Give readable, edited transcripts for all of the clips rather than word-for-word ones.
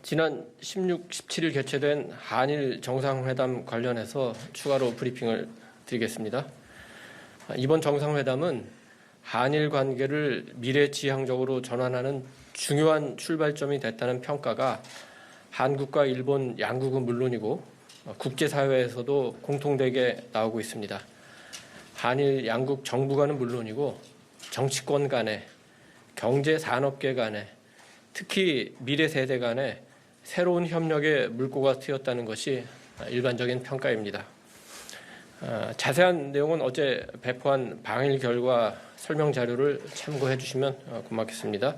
지난 16, 17일 개최된 한일 정상회담 관련해서 추가로 브리핑을 드리겠습니다. 이번 정상회담은 한일 관계를 미래지향적으로 전환하는 중요한 출발점이 됐다는 평가가 한국과 일본 양국은 물론이고 국제사회에서도 공통되게 나오고 있습니다. 한일 양국 정부 간은 물론이고 정치권 간에, 경제 산업계 간에, 특히 미래 세대 간에 새로운 협력의 물꼬가 트였다는 것이 일반적인 평가입니다. 자세한 내용은 어제 배포한 방일 결과 설명 자료를 참고해 주시면 고맙겠습니다.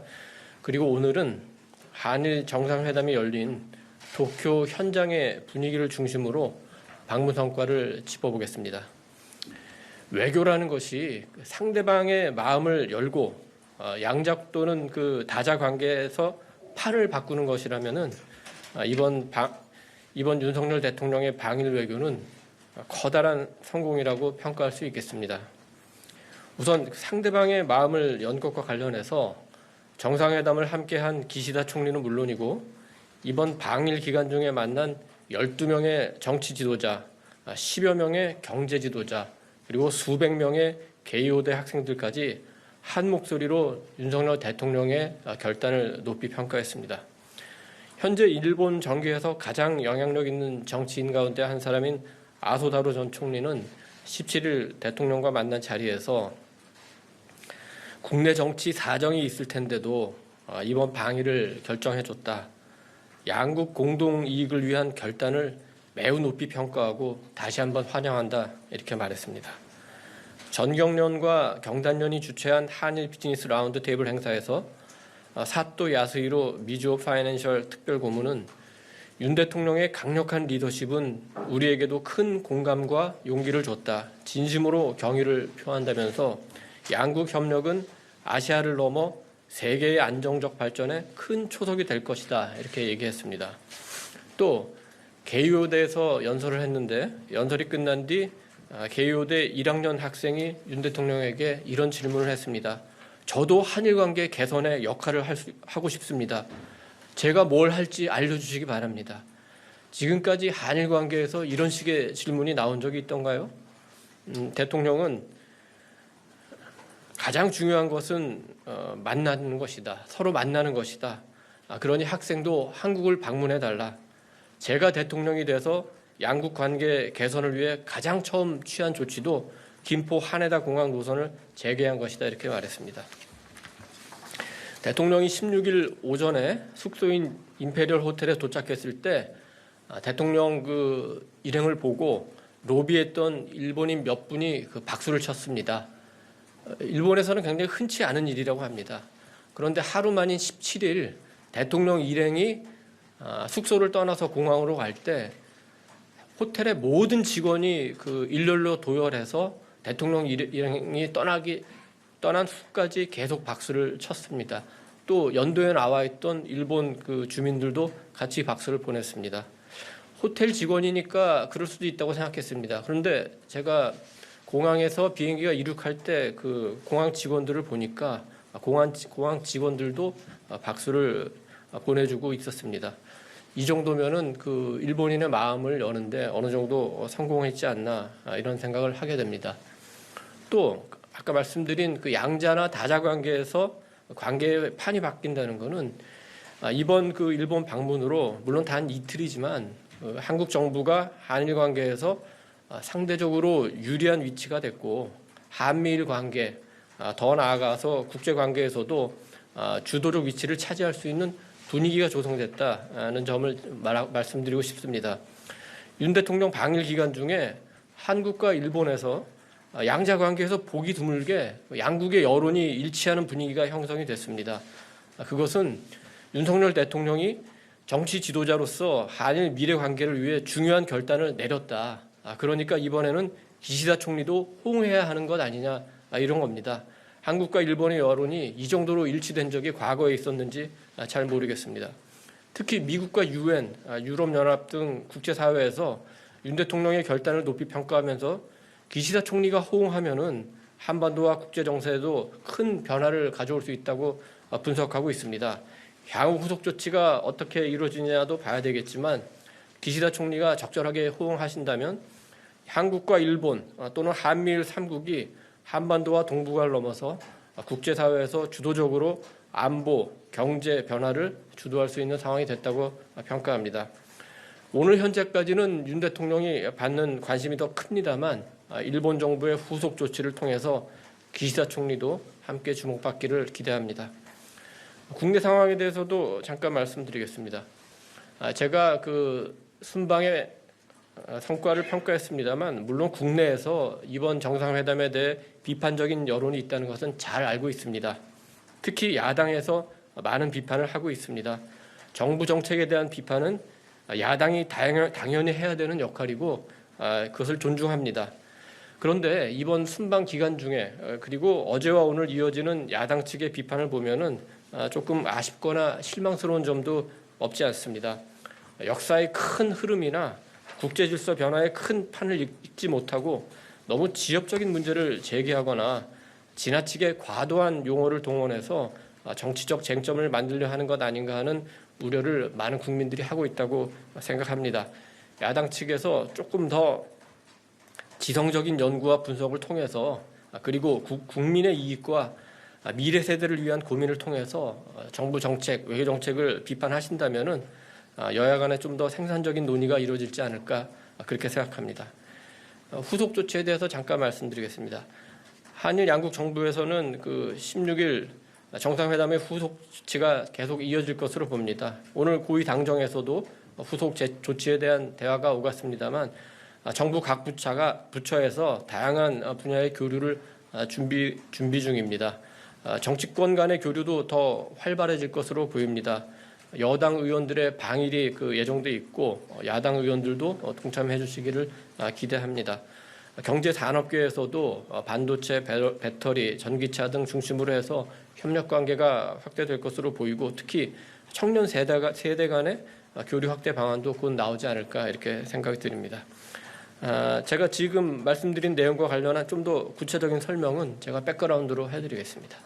그리고 오늘은 한일 정상회담이 열린 도쿄 현장의 분위기를 중심으로 방문 성과를 짚어보겠습니다. 외교라는 것이 상대방의 마음을 열고 양자 또는 그 다자 관계에서 판을 바꾸는 것이라면은 이번 윤석열 대통령의 방일 외교는 커다란 성공이라고 평가할 수 있겠습니다. 우선 상대방의 마음을 연 것과 관련해서 정상회담을 함께한 기시다 총리는 물론이고 이번 방일 기간 중에 만난 12명의 정치 지도자, 10여 명의 경제 지도자, 그리고 수백 명의 개요대 학생들까지 한 목소리로 윤석열 대통령의 결단을 높이 평가했습니다. 현재 일본 정계에서 가장 영향력 있는 정치인 가운데 한 사람인 아소다로 전 총리는 17일 대통령과 만난 자리에서 국내 정치 사정이 있을 텐데도 이번 방일을 결정해줬다. 양국 공동 이익을 위한 결단을 매우 높이 평가하고 다시 한번 환영한다. 이렇게 말했습니다. 전경련과 경단련이 주최한 한일 비즈니스 라운드 테이블 행사에서 사또 야스히로 미주오 파이낸셜 특별고문은 윤 대통령의 강력한 리더십은 우리에게도 큰 공감과 용기를 줬다. 진심으로 경의를 표한다면서 양국 협력은 아시아를 넘어 세계의 안정적 발전에 큰 초석이 될 것이다. 이렇게 얘기했습니다. 또 개요대에서 연설을 했는데 연설이 끝난 뒤 개요대 1학년 학생이 윤 대통령에게 이런 질문을 했습니다. 저도 한일 관계 개선에 역할을 하고 싶습니다. 제가 뭘 할지 알려주시기 바랍니다. 지금까지 한일 관계에서 이런 식의 질문이 나온 적이 있던가요? 대통령은 가장 중요한 것은 만나는 것이다. 서로 만나는 것이다. 그러니 학생도 한국을 방문해달라. 제가 대통령이 돼서 양국 관계 개선을 위해 가장 처음 취한 조치도 김포 하네다 공항 노선을 재개한 것이다. 이렇게 말했습니다. 대통령이 16일 오전에 숙소인 임페리얼 호텔에 도착했을 때 대통령 그 일행을 보고 로비에 있던 일본인 몇 분이 그 박수를 쳤습니다. 일본에서는 굉장히 흔치 않은 일이라고 합니다. 그런데 하루 만인 17일 대통령 일행이 숙소를 떠나서 공항으로 갈 때 호텔의 모든 직원이 그 일렬로 도열해서 대통령 일행이 떠난 후까지 계속 박수를 쳤습니다. 또 연도에 나와 있던 일본 그 주민들도 같이 박수를 보냈습니다. 호텔 직원이니까 그럴 수도 있다고 생각했습니다. 그런데 제가 공항에서 비행기가 이륙할 때 그 공항 직원들을 보니까 공항 직원들도 박수를 보내주고 있었습니다. 이 정도면은 그 일본인의 마음을 여는데 어느 정도 성공했지 않나 이런 생각을 하게 됩니다. 또 아까 말씀드린 그 양자나 다자 관계에서 관계의 판이 바뀐다는 것은 이번 그 일본 방문으로 물론 단 이틀이지만 한국 정부가 한일 관계에서 상대적으로 유리한 위치가 됐고 한미일 관계 더 나아가서 국제 관계에서도 주도적 위치를 차지할 수 있는 분위기가 조성됐다는 점을 말씀드리고 싶습니다. 윤 대통령 방일 기간 중에 한국과 일본에서 양자 관계에서 보기 드물게 양국의 여론이 일치하는 분위기가 형성이 됐습니다. 그것은 윤석열 대통령이 정치 지도자로서 한일 미래 관계를 위해 중요한 결단을 내렸다. 그러니까 이번에는 기시다 총리도 호응해야 하는 것 아니냐 이런 겁니다. 한국과 일본의 여론이 이 정도로 일치된 적이 과거에 있었는지 잘 모르겠습니다. 특히 미국과 UN, 유럽연합 등 국제사회에서 윤 대통령의 결단을 높이 평가하면서 기시다 총리가 호응하면은 한반도와 국제정세에도 큰 변화를 가져올 수 있다고 분석하고 있습니다. 향후 후속 조치가 어떻게 이루어지냐도 봐야 되겠지만 기시다 총리가 적절하게 호응하신다면 한국과 일본 또는 한미일 3국이 한반도와 동북아를 넘어서 국제사회에서 주도적으로 안보, 경제 변화를 주도할 수 있는 상황이 됐다고 평가합니다. 오늘 현재까지는 윤 대통령이 받는 관심이 더 큽니다만 일본 정부의 후속 조치를 통해서 기시다 총리도 함께 주목받기를 기대합니다. 국내 상황에 대해서도 잠깐 말씀드리겠습니다. 제가 그 순방의 성과를 평가했습니다만 물론 국내에서 이번 정상회담에 대해 비판적인 여론이 있다는 것은 잘 알고 있습니다. 특히 야당에서 많은 비판을 하고 있습니다. 정부 정책에 대한 비판은 야당이 당연히 해야 되는 역할이고 그것을 존중합니다. 그런데 이번 순방 기간 중에 그리고 어제와 오늘 이어지는 야당 측의 비판을 보면은 조금 아쉽거나 실망스러운 점도 없지 않습니다. 역사의 큰 흐름이나 국제 질서 변화의 큰 판을 읽지 못하고 너무 지역적인 문제를 제기하거나 지나치게 과도한 용어를 동원해서 정치적 쟁점을 만들려 하는 것 아닌가 하는 우려를 많은 국민들이 하고 있다고 생각합니다. 야당 측에서 조금 더 지성적인 연구와 분석을 통해서 그리고 국민의 이익과 미래 세대를 위한 고민을 통해서 정부 정책, 외교 정책을 비판하신다면은 여야 간에 좀 더 생산적인 논의가 이루어질지 않을까 그렇게 생각합니다. 후속 조치에 대해서 잠깐 말씀드리겠습니다. 한일 양국 정부에서는 그 16일 정상회담의 후속 조치가 계속 이어질 것으로 봅니다. 오늘 고위 당정에서도 후속 조치에 대한 대화가 오갔습니다만 정부 각 부처에서 다양한 분야의 교류를 준비 중입니다. 정치권 간의 교류도 더 활발해질 것으로 보입니다. 여당 의원들의 방일이 예정돼 있고 야당 의원들도 동참해 주시기를 기대합니다. 경제산업계에서도 반도체, 배터리, 전기차 등 중심으로 해서 협력 관계가 확대될 것으로 보이고 특히 청년 세대 간의 교류 확대 방안도 곧 나오지 않을까 이렇게 생각이 듭니다. 제가 지금 말씀드린 내용과 관련한 좀 더 구체적인 설명은 제가 백그라운드로 해드리겠습니다.